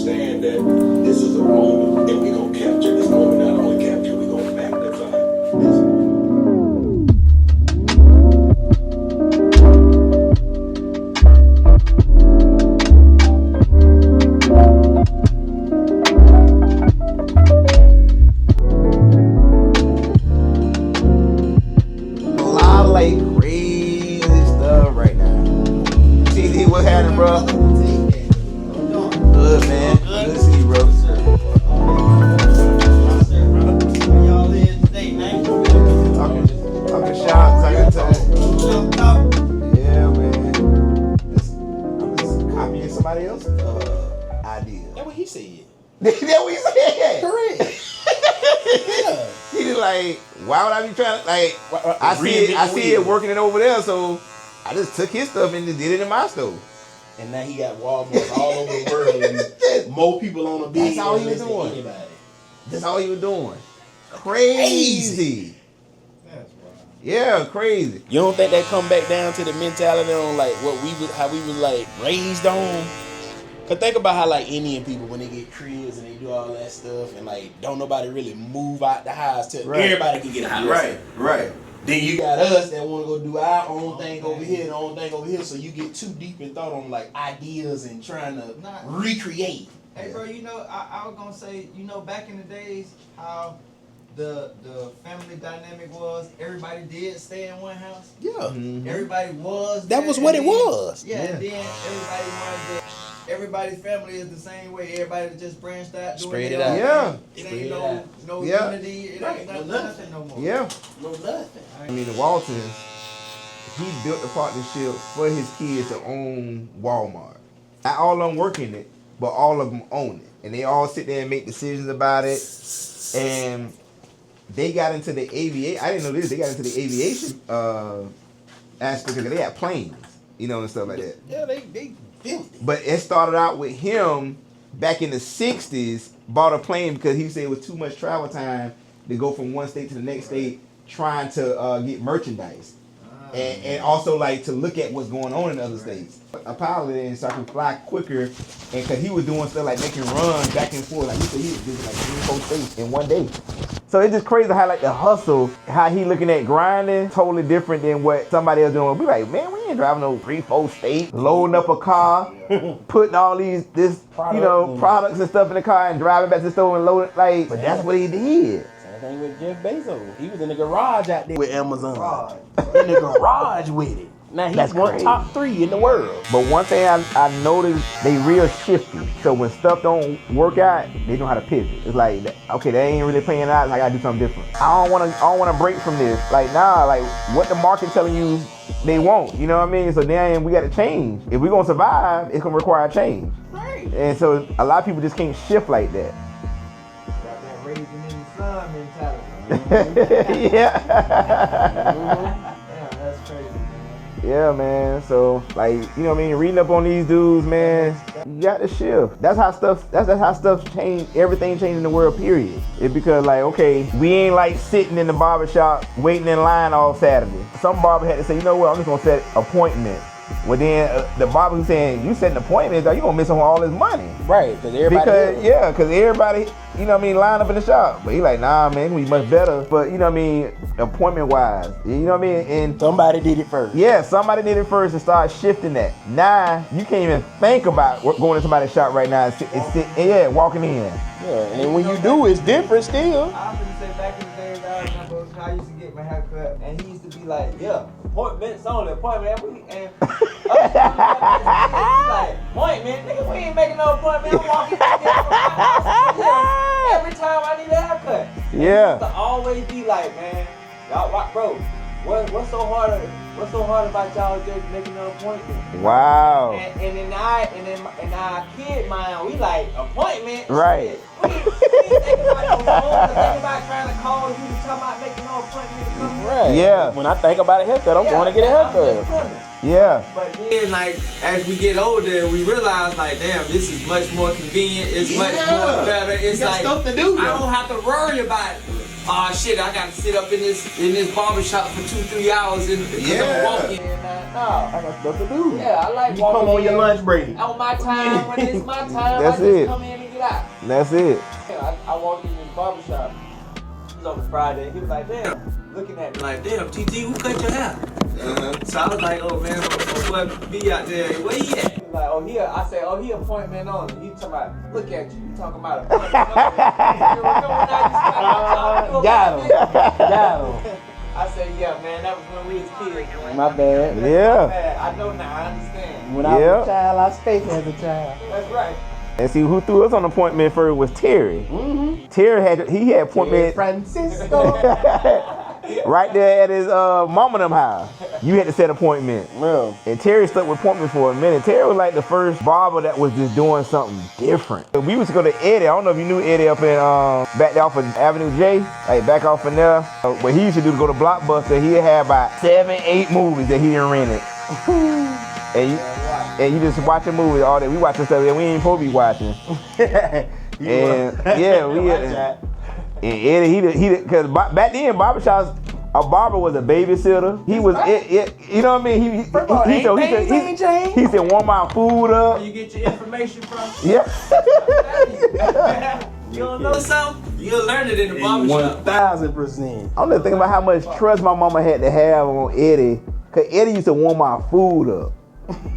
understand that this is a moment, and we're gonna capture this moment. Not only capture, we're gonna magnify this. What's happening, bro? Good, man. Good to see you, bro. Talking shots, I can tell. Yeah, man. I'm just copying somebody else's idea. That's what he said. That's what he said. Correct. Yeah. He was like, why would I be trying to, like, I see it working it over there, so I just took his stuff and just did it in my store. And now he got Walmarts all over the world and more people on the beat. That's all he was doing. That's all he was doing. Crazy. That's wild. Yeah, crazy. You don't think that come back down to the mentality on like how we was like raised on? Cause think about how like Indian people when they get cribs and they do all that stuff and like don't nobody really move out the house till everybody can get a house. Right. Then you got us that want to go do our own thing over here and our own thing over here, so you get too deep in thought on like ideas and trying to recreate. Hey, bro, you know, I was gonna say, you know, back in the days, how the family dynamic was, everybody did stay in one house. Yeah. Mm-hmm. Everybody was. That was what it was. Yeah, and then everybody wanted to. Everybody's family is the same way. Everybody just branched out. Spread doing it out. Yeah. It ain't no unity. It ain't nothing no more. Yeah. No nothing. I mean, the Waltons, he built the partnership for his kids to own Walmart. Not all of them work in it, but all of them own it. And they all sit there and make decisions about it. And they got into the aviation. I didn't know this. They got into the aviation aspect because they had planes, you know, and stuff like that. Yeah, they built it. But it started out with him back in the 60s, bought a plane because he said it was too much travel time to go from one state to the next state trying to get merchandise. And also like to look at what's going on in other states. A pilot and so I can fly quicker, and because he was doing stuff like making runs back and forth. Like he said he was doing like 3 or 4 states in one day. So it's just crazy how like the hustle, how he looking at grinding, totally different than what somebody else doing. We like, man, we ain't driving no 3-4 states, loading up a car, putting all products and stuff in the car and driving back to the store and loading like. But that's what he did. Same thing with Jeff Bezos. He was in the garage out there with Amazon. In the garage with it. Now he's one top 3 in the world. But one thing I noticed, they real shifty. So when stuff don't work out, they know how to pivot. It's like, okay, they ain't really playing out. I gotta do something different. I don't wanna break from this. Like, nah, like what the market telling you they won't. You know what I mean? So then we gotta change. If we gonna survive, it's gonna require change. Right. And so a lot of people just can't shift like that. Got that raising in the sun mentality. Yeah. Damn, that's crazy. Yeah, man. So, like, you know what I mean? Reading up on these dudes, man, you got to shift. That's how stuff change. Everything changed in the world, period. It's because, like, okay, we ain't like sitting in the barbershop waiting in line all Saturday. Some barber had to say, you know what, I'm just going to set appointments. Well, then the barber was saying, you setting appointments, you're going to miss on all this money. Right, because everybody, you know what I mean, line up in the shop. But he like, nah, man, we much better. But, you know what I mean, appointment-wise, you know what I mean? And somebody did it first. Yeah, somebody did it first and start shifting that. Now, you can't even think about going to somebody's shop right now and walking in. Yeah, and then when you do, it's different still. I was gonna say back in the days, I remember how I used to get my hair cut, and he used to be like, yeah, appointments only, appointment. And like, appointment, nigga, we ain't making no appointment. I'm walking from my house every time I need a haircut. And he used to always be like, man, y'all, bro, what's so hard about y'all just making an appointment? Wow. And in our kid mind, we like appointment. Right. We ain't thinking about no phone, thinking about trying to call you to talk about making no appointment. Right. Yeah. When I think about a haircut, I'm going to get a haircut. Yeah. But then, like, as we get older, we realize, like, damn, this is much more convenient. It's much more better. It's like, stuff to do, I don't have to worry about shit, I gotta sit up in this barbershop for 2-3 hours because I'm walking. No, I got stuff to do. yeah, I like You walking come on your lunch break. on my time when it's my time. That's I just it. come in and get out. That's it. Yeah, I walked in this barbershop. It was on a Friday. He was like, damn, looking at me like, damn, TT, who cut your hair? So I was like, oh man, what be out there? Where he at? He was like, oh here. I said, oh he appointment only. He talking about, look at you. You talking about appointment only. You remember when I used to Got him. I said, yeah, man, that was when we was kids, man. My bad. Yeah. My bad. I know now. I understand. When I was a child, I spaced as a child. That's right. And see, who threw us on appointment first was Terry. Mm-hmm. Terry had appointment Francisco. right there at his mama them house. You had to set appointment. Well, And Terry stuck with appointment for a minute. Terry was like the first barber that was just doing something different. We used to go to Eddie. I don't know if you knew Eddie up in back there off of Avenue J, like back off in there. What he used to do to go to Blockbuster, he'd have about 7-8 movies that he didn't rent it. And you just watching movies all day. We watching stuff that we ain't supposed to be watching. And Eddie, he because back then barbershops, a barber was a babysitter. He was you know what I mean? He said warm my food up. Where you get your information from? Yeah. You don't know something? You'll learn it in the barbershop. 1000%. I'm just thinking about how much trust my mama had to have on Eddie, cause Eddie used to warm my food up.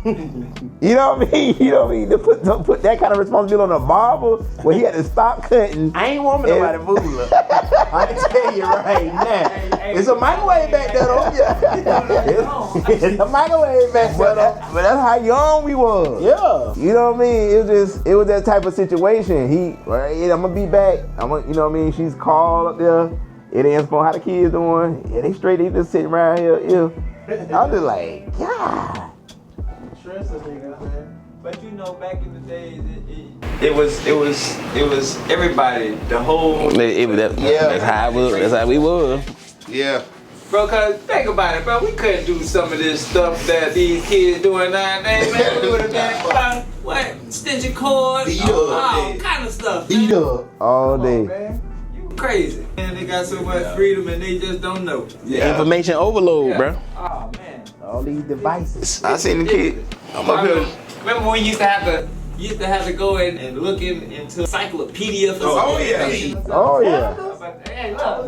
You know what I mean? You know what I mean? To put that kind of responsibility on a barber where he had to stop cutting. I ain't warming nobody food up. I can tell you right now. It's a microwave back there though. It's a microwave back there though. But that's how young we was. Yeah. You know what I mean? It was that type of situation. I'm gonna be back. You know what I mean? She's called up there. It ain't how the kids doing. Yeah, they straight. They just sitting around here. Yeah. I'm just like, God. But you know, back in the days, it was everybody, the whole. That's how it was. That's how we was. Yeah. Bro, cause think about it, bro. We couldn't do some of this stuff that these kids doing nowadays, man. We would have been what? Stitching cords, all kind of stuff. Beat up all day. Man, you crazy. And they got so much freedom and they just don't know. Yeah. Information overload, bro. Oh man. All these devices. I seen the kid. I'm up here. Remember when you used to have to go and look into encyclopedia for Oh yeah. But, hey, look,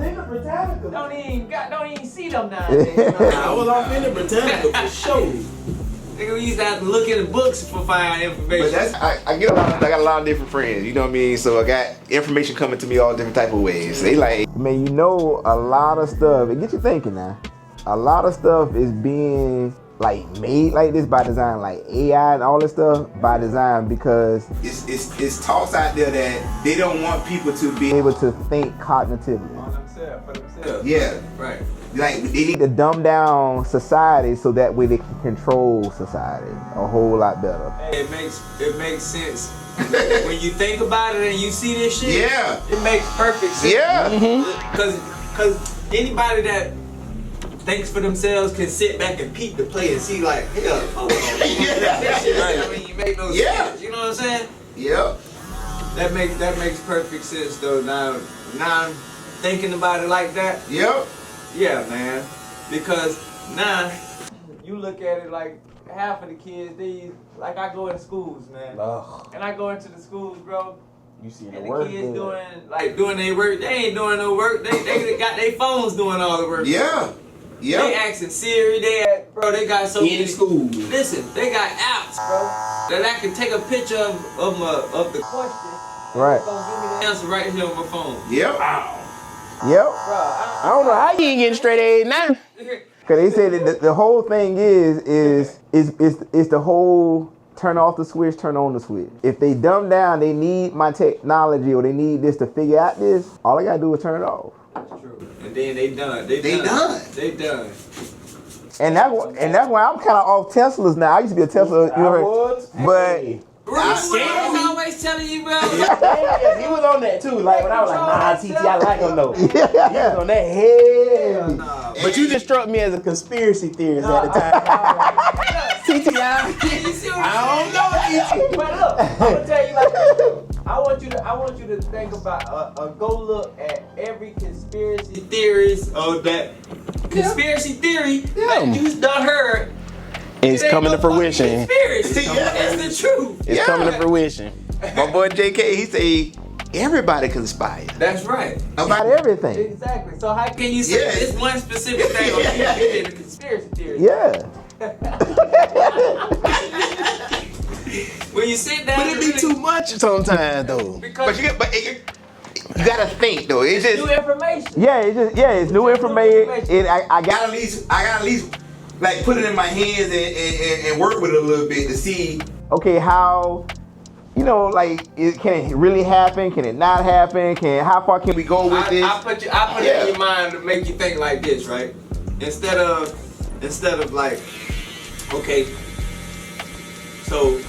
don't even see them nowadays. I was off in the Britannica for sure. Nigga, we used to have to look in the books for finding information. But I got a lot of different friends, you know what I mean? So I got information coming to me all different type of ways. They like, man, you know, a lot of stuff, it gets you thinking now. A lot of stuff is being like made like this by design, like AI and all this stuff by design, because it's talks out there that they don't want people to be able to think cognitively. For themselves. Yeah. Right. Like they need to dumb down society so that way they can control society a whole lot better. Hey, it makes sense. When you think about it and you see this shit, Yeah. it makes perfect sense. Yeah. Cause anybody that thinks for themselves can sit back and peep the play and see like, hell, that shit I mean, you make no sense. You know what I'm saying? Yep. That makes perfect sense though. Now I'm thinking about it like that. Yep. Yeah, man. Because now you look at it like half of the kids, like I go in schools, man. Ugh. And I go into the schools, bro. You see the And work the kids good. doing their work. They ain't doing no work. They got their phones doing all the work. Yeah. They Yep. asking Siri. They got so many. In school. Listen, they got apps, bro, that I can take a picture of the question. Right. It's gonna give me the answer right here on my phone. Yep. Wow. Yep. Bro, I don't know how you ain't getting straight A's now. Cause they said that the whole thing is the whole turn off the switch, turn on the switch. If they dumb down, they need my technology or they need this to figure out this. All I gotta do is turn it off. That's true. And then they done. They done. And that's why I'm kind of off Teslas now. I used to be a Tesla, you know, but I always telling you, bro. Yeah, he was on that too. Like when I was like, nah, TT, I like him though. He was on that heavy. But you just struck me as a conspiracy theorist at the time. TT, I don't know, TT. But look, I'm gonna tell you like this. I want you to think about go look at every conspiracy theories or that conspiracy theory that you done heard. It's coming to fruition. Conspiracy. It's the truth. It's coming to fruition. My boy JK, he say everybody conspires That's right. about everything. Exactly. So how can you say this one specific thing or you a conspiracy theory? Yeah. When you sit down, But it be too much sometimes though. because You gotta think though. It's just new information. it's new information. I Gotta gotta at least like put it in my hands and work with it a little bit to see. Okay, how like can it really happen? Can it not happen? How far can we go with this? I put it in your mind to make you think like this, right? Instead of like, okay, so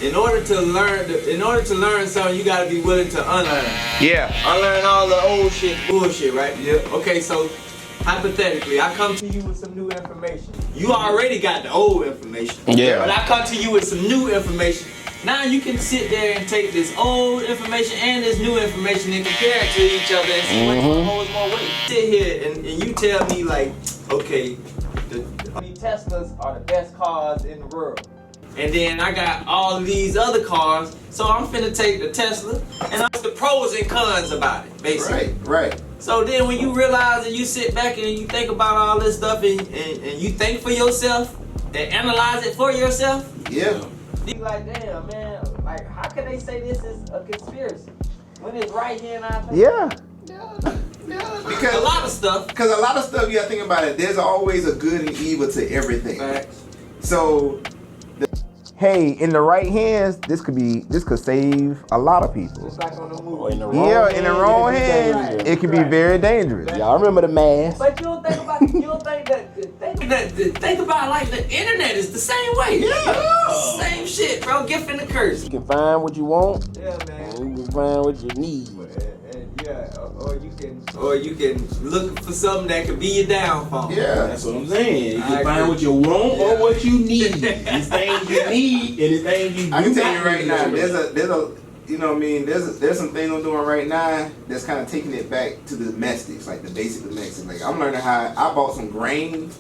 in order to learn something, you gotta be willing to unlearn. Yeah. Unlearn all the old shit, bullshit, right? Yeah. Okay, so hypothetically, I come to you with some new information. You already got the old information. Yeah. But I come to you with some new information. Now you can sit there and take this old information and this new information and compare it to each other and see which one holds more weight. Sit here and you tell me like, okay, the Teslas are the best cars in the world. And then I got all these other cars, so I'm finna take the Tesla and I'm the pros and cons about it, basically. Right. So then when you realize and you sit back and you think about all this stuff and you think for yourself and analyze it for yourself, Yeah. you like, damn, man, like how can they say this is a conspiracy when it's right here in our face? Yeah. Because a lot of stuff. Because a lot of stuff, you gotta think about it. There's always a good and evil to everything. Facts. So, hey, in the right hands, this could save a lot of people. Just like on the movie. Or in the In the wrong hands, it can be very dangerous. Y'all remember the mask? But you don't think about think about like the internet is the same way. Yeah. Same shit, bro. Gift and the curse. You can find what you want, Yeah, man. and you can find what you need. Or you can look for something that could be your downfall. Yeah. That's what I'm saying. You I can find agree. what you want or what you need. It's things you need and it's things you I can do tell you not right need. now, there's a you know what I mean, there's some things I'm doing right now that's kind of taking it back to the domestics, like the basic domestics. Like I'm learning how I bought some grain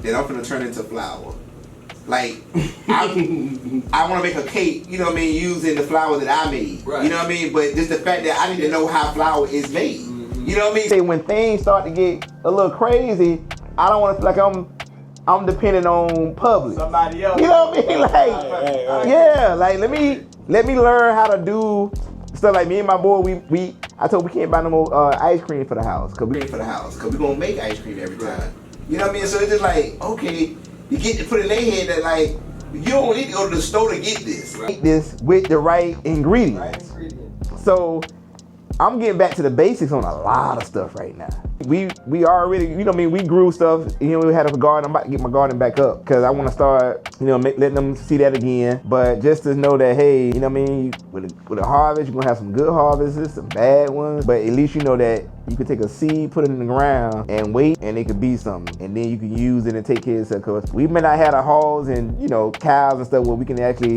that I'm gonna turn into flour. Like I want to make a cake, you know what I mean, using the flour that I made. Right. You know what I mean? But just the fact that I need to know how flour is made. You know what I mean? Say when things start to get a little crazy, I don't want to feel like I'm dependent on public. Somebody else. You know what I mean? Like, yeah, like let me learn how to do stuff. Like me and my boy, I told we can't buy no more ice cream for the house, cause we gonna make ice cream every time. You know what I mean? So it's just like, okay, you get to put in their head that like you don't need to go to the store to get this. Make this with the right ingredients. So I'm getting back to the basics on a lot of stuff right now. We already, you know what I mean, we grew stuff, you know, we had a garden. I'm about to get my garden back up because I want to start, you know, letting them see that again. But just to know that, hey, you know what I mean, with a harvest, you're going to have some good harvests, some bad ones. But at least you know that you can take a seed, put it in the ground, and wait, and it could be something. And then you can use it and take care of it. Because we may not have the hogs and, you know, cows and stuff where we can actually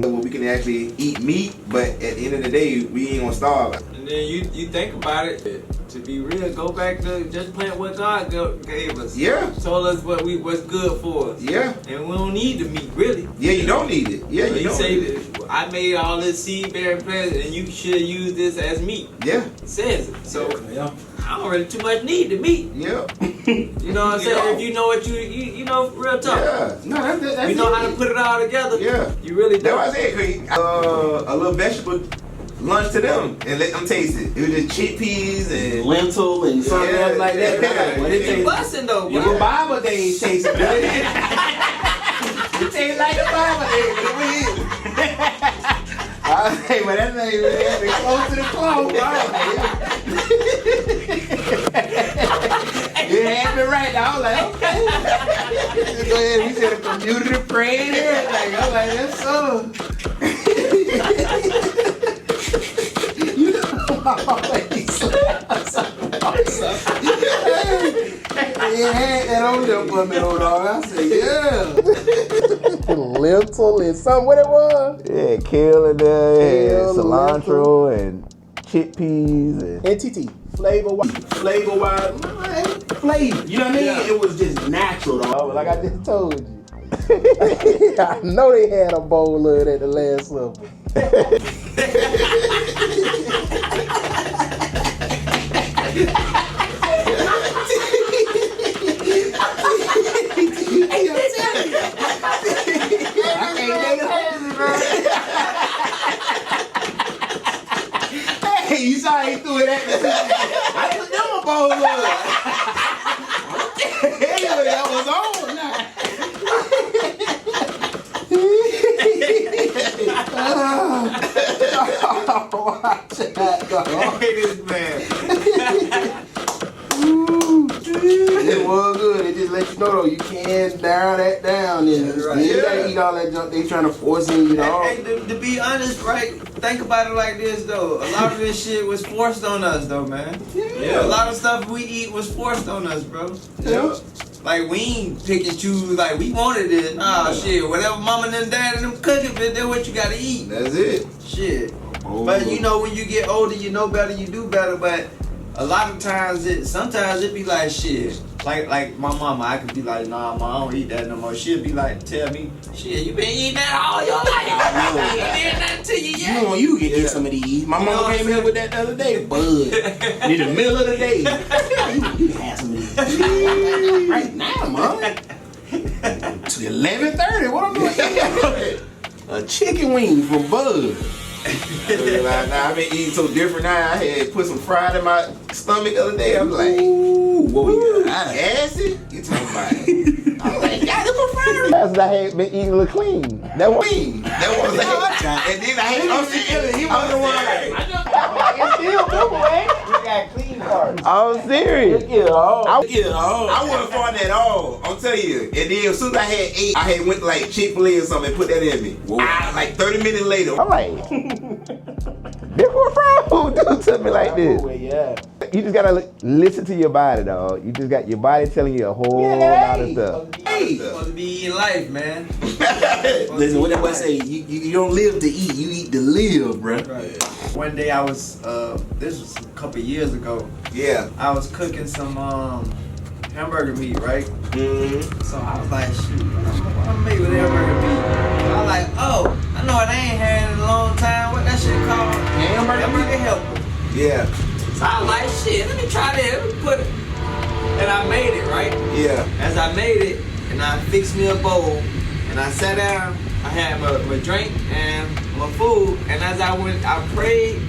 eat meat. But at the end of the day, we ain't going to starve. And then you think about it, to be real, go back to just plant what God gave us. Yeah. Told us what's good for us. Yeah. And we don't need the meat, really. Yeah, you don't need it. Yeah, you don't say need it. that I made all this seed bearing plants and you should use this as meat. Yeah. It says it. So Yeah. I don't really too much need the meat. Yeah. You know what I'm saying? If you know what you know, real talk. Yeah. No, that's You know how it. to put it all together. Yeah. You really do. That's what I said, Craig. A little vegetable lunch to them and let them taste it. It was just chickpeas and Lentil and something else like that. Yeah. What it It's tastes busting though, Your bro. Bible days taste good. it tastes like the Bible. I was like, well, that thing really had me close to the clone, bro. You had me right now. I was like, okay. Go ahead. We said a community prayer and everything. I was like, that's so. You know, I always had that on there for me, old dog. I said, yeah. Lentil and something, what it was? Yeah, kale and cilantro and chickpeas and NTT. Flavor wise, flavor. You know what I mean? Yeah. It was just natural, dog. like I just told you. I know they had a bowl of it at the Last Supper. Hey, you saw he threw it at me. I put them a bowl of it. Anyway, that was on now. Watch that, dog. This man. It was good. It just let you know though you can narrow that down and you gotta eat all that junk they trying to force in you, dog. Hey, to be honest, right? Think about it like this though. A lot of this shit was forced on us though, man. Yeah. A lot of stuff we eat was forced on us, bro. Yeah. Like we ain't pick and choose. Like we wanted it. Nah, shit. Whatever mama and them dad and them cooking, bitch, that's what you gotta eat. That's it. Shit. But you know, when you get older, you know better, you do better. But a lot of times, sometimes it be like shit. Like my mama, I could be like, nah, ma, I don't eat that no more. She'll be like, tell me, shit, you been eating that all your life. You ain't did nothing to you yet. You can get some of these. My mama came here with that the other day. Bud. In the middle of the day. You can have some of these. Right now, man. To 11:30. What I'm doing? A chicken wing from Bud. I've been eating so different now. I had put some fried in my stomach the other day. I'm like, Ooh, what we got? acid? You talking about it? I'm like, Got them for fried. that's I had been eating a little clean. That was Wing. That was like, and then I had He was the one. It's still double, ain't it? We got clean parts. I'm serious. Get it all. I wasn't fart at all. I'm telling you. And then as soon as I had ate, I had went like Chick-fil-A or something and put that in me. Like 30 minutes later, I'm like, this what fried food do to me like this. Yeah. You just gotta listen to your body, dog. You just got your body telling you a whole lot of stuff. Hey. Supposed to be eating life, man. Listen, what that boy say? You don't live to eat. You eat to live, bruh. Right. One day I was, this was a couple years ago. Yeah. I was cooking some hamburger meat, right? Mm-hmm. So I was like, shoot, I'm made with hamburger meat. So I was like, oh, I know what I ain't had in a long time. What that shit called? Hamburger helper. Yeah. So I was like, shit, let me try that. Let me put it. And I made it, right? Yeah. As I made it, and I fixed me a bowl, and I sat down, I had my drink and my food, and as I went, I prayed,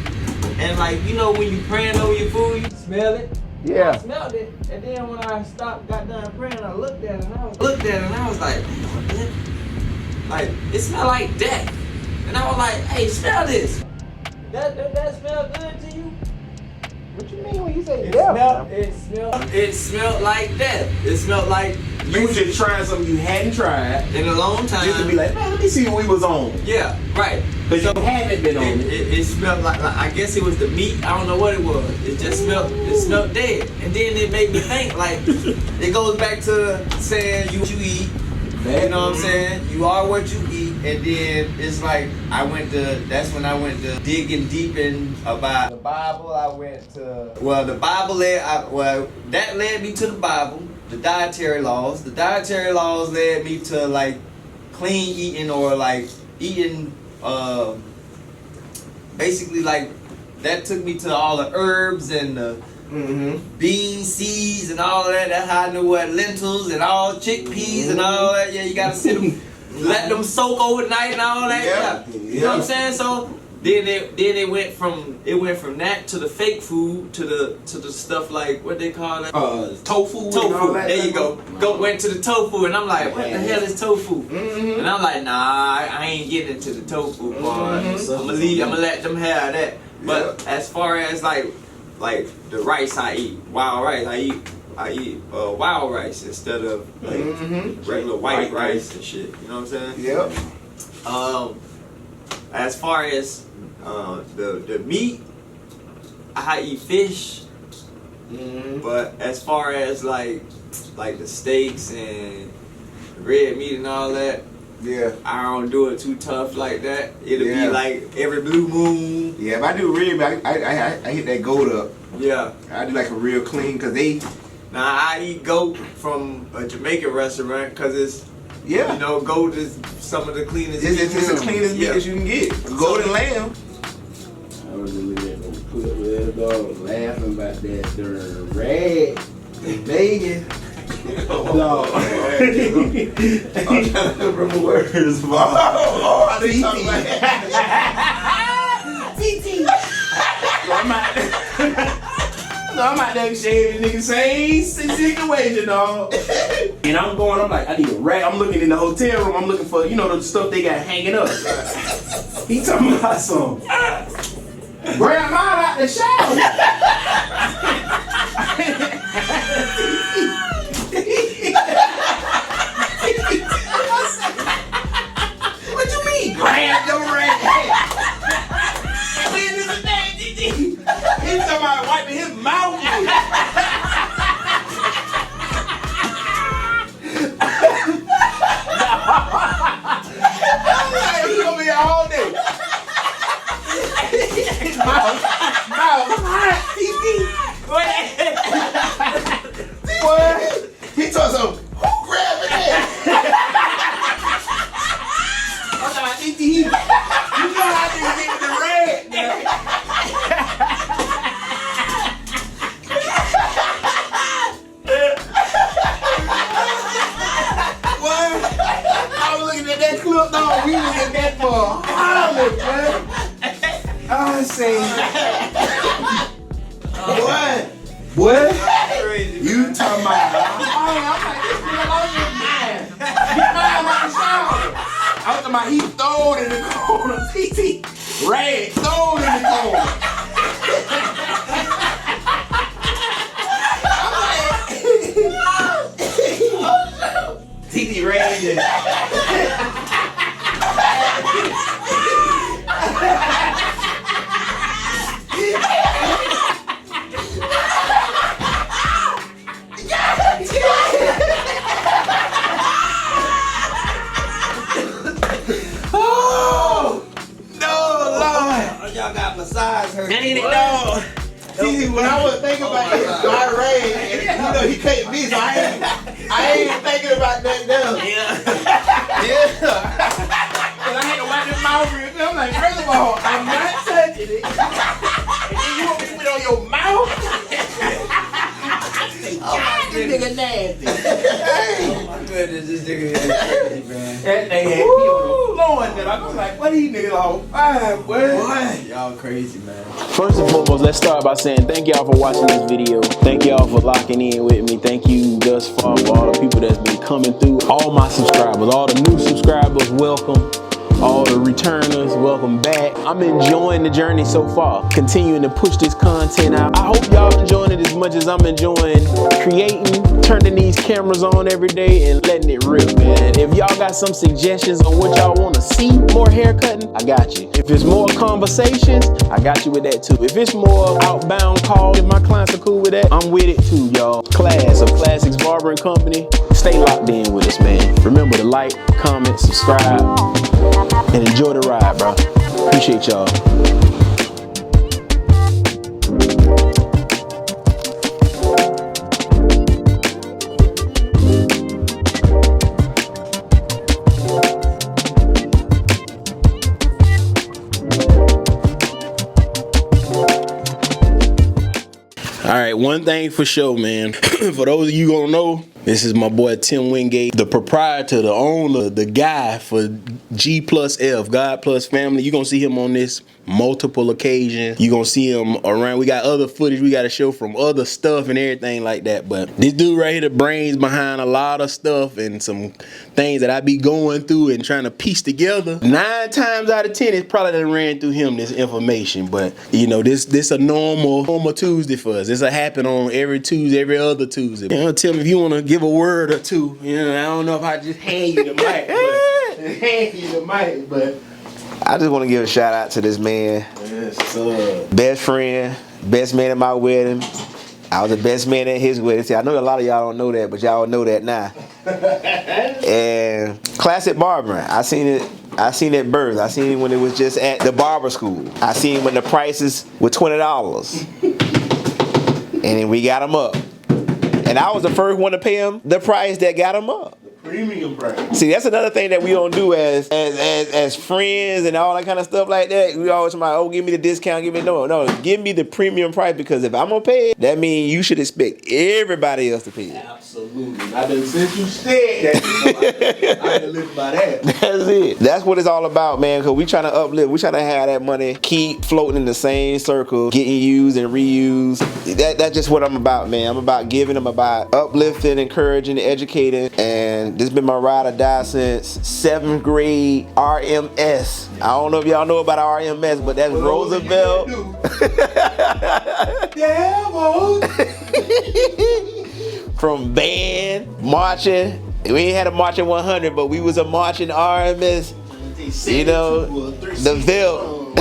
and like, you know when you praying over your food, you smell it? Yeah. I smelled it, and then when I got done praying, I looked at it, and I was like, like, it smelled like death. And I was like, hey, smell this. That smell good to you? What you mean when you say It death? smelled like death. It smelled like You was just trying something you hadn't tried. in a long time. Just to be like, man, let me see what we was on. Yeah, right. Because you haven't been on it. It smelled like I guess it was the meat. I don't know what it was. It just smelled dead. And then it made me think like it goes back to saying you eat. You know what I'm saying? You are what you eat. And then it's like that's when I went to digging deep in about the Bible. I went to the Bible that led me to the Bible, the dietary laws. The dietary laws led me to like clean eating or like eating basically like that took me to all the herbs and the bean seeds and all of that. That's how I knew what lentils and all chickpeas and all that. Yeah, you gotta sit them, let them soak overnight and all that. Yeah. You know what I'm saying? So then it went from that to the fake food to the stuff like what they call that Tofu. And tofu. all that. There you go. Went to the tofu and I'm like, what the hell is tofu? And I'm like, nah, I ain't getting into the tofu part. I'm gonna let them have that. But as far as like the rice I eat, wild rice, I eat wild rice instead of like regular white rice and shit. You know what I'm saying? Yep. As far as the meat, I eat fish. But as far as like the steaks and the red meat and all that, Yeah. I don't do it too tough like that. It'll Yeah. be like every blue moon. Yeah, if I do rib, I hit that goat up. Yeah. I do like a real clean, cause they. Now I eat goat from a Jamaican restaurant because it's, Yeah. you know, goat is some of the cleanest. It's the meat. cleanest meat that you can get. Goat and lamb. I was just looking at those clips with that dog laughing about that darn rag in Vegas. Dog. I'm trying to remember words. Oh, I think talking about TT. So I'm out there shaving nigga same situation, dog. And I'm like, I need a rag. I'm looking in the hotel room. I'm looking for, you know, the stuff they got hanging up. He talking about some. Grab mine out the shower. What you mean? Grab your rag. He's talking about wiping his mouth. He gonna be here all day. Mouth. what? He told some. Who grabbed it? I'm talking about TT. You know how niggas get with the rag. What? I was looking at that clip, dog. We was in that for a holler, man. I say, what? Crazy. You talking about? I'm like, this nigga lost his mind. Get mine out the shower. I'm talking about he thrown in the corner. TT, rag, thrown in the corner. TT raging. Oh no, Lord! Y'all got massage hurt. Ain't it dog? See, when I was thinking about his dry rag, and you know he couldn't be, so I ain't thinking about that now. Yeah. Yeah. Cause I had to wipe his mouth real quick. I'm like, first of all, I'm not touching it. And then you want me to put it on your mouth? God, this nigga nasty. Oh my goodness, this nigga is crazy, man. That nigga had me on the floor and then I'm like, what these niggas all fine, boy? What? Y'all crazy, man. First and foremost, let's start by saying thank y'all for watching this video. Thank y'all for locking in with me. Thank you thus far for all the people that's been coming through. All my subscribers, all the new subscribers, welcome. All the returners, welcome back. I'm enjoying the journey so far. Continuing to push this content out. I hope y'all enjoying it as much as I'm enjoying creating, turning these cameras on every day and letting it rip, man. If y'all got some suggestions on what y'all want to see, more haircutting, I got you. If it's more conversations, I got you with that too. If it's more outbound calls, if my clients are cool with that, I'm with it too, y'all. Class of Klassix Barbering Company. Stay locked in with us, man. Remember to like, comment, subscribe, and enjoy the ride, bro. Appreciate y'all. All right, one thing for sure, man. For those of you who don't know, this is my boy Tim Wingate, the proprietor, the owner, the guy for G+F, God Plus Family. You're going to see him on this multiple occasions. You're going to see him around. We got other footage we got to show from other stuff and everything like that. But this dude right here, the brains behind a lot of stuff and some things that I be going through and trying to piece together. 9 times out of 10, it's probably done ran through him, this information. But, you know, this a normal Tuesday for us. This will happen on every Tuesday, every other Tuesday. You know, Tim, if you want to give a word or two, you know, I don't know if I just hand you the mic, but I just want to give a shout out to this man. Yes, sir. Best friend, best man at my wedding. I was the best man at his wedding. See, I know a lot of y'all don't know that, but y'all know that now. And classic barbering. I seen it birth. I seen it when it was just at the barber school. I seen it when the prices were $20. And then we got them up. And I was the first one to pay him the price that got him up. Premium price. See, that's another thing that we don't do as friends and all that kind of stuff like that. We always talking about, oh, give me the discount, no, give me the premium price, because if I'm gonna pay it, that means you should expect everybody else to pay it. Absolutely. Since you said that, I can live by that. That's it. That's what it's all about, man. Because we trying to uplift. We trying to have that money keep floating in the same circle, getting used and reused. That's just what I'm about, man. I'm about giving. I'm about uplifting, encouraging, educating, and this has been my ride or die since 7th grade RMS. I don't know if y'all know about RMS, but that's Roosevelt. Yeah, boy. From band, marching. We ain't had a marching 100, but we was a marching RMS. You know, the Ville.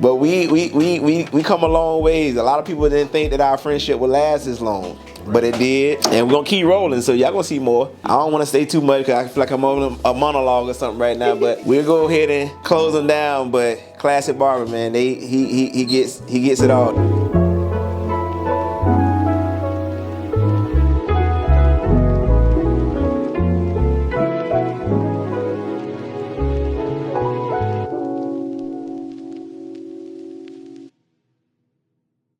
But we come a long ways. A lot of people didn't think that our friendship would last this long, but it did, and we're gonna keep rolling. So y'all gonna see more. I don't want to stay too much because I feel like I'm on a monologue or something right now. But we'll go ahead and close them down. But Classic Barber, man, he gets it all.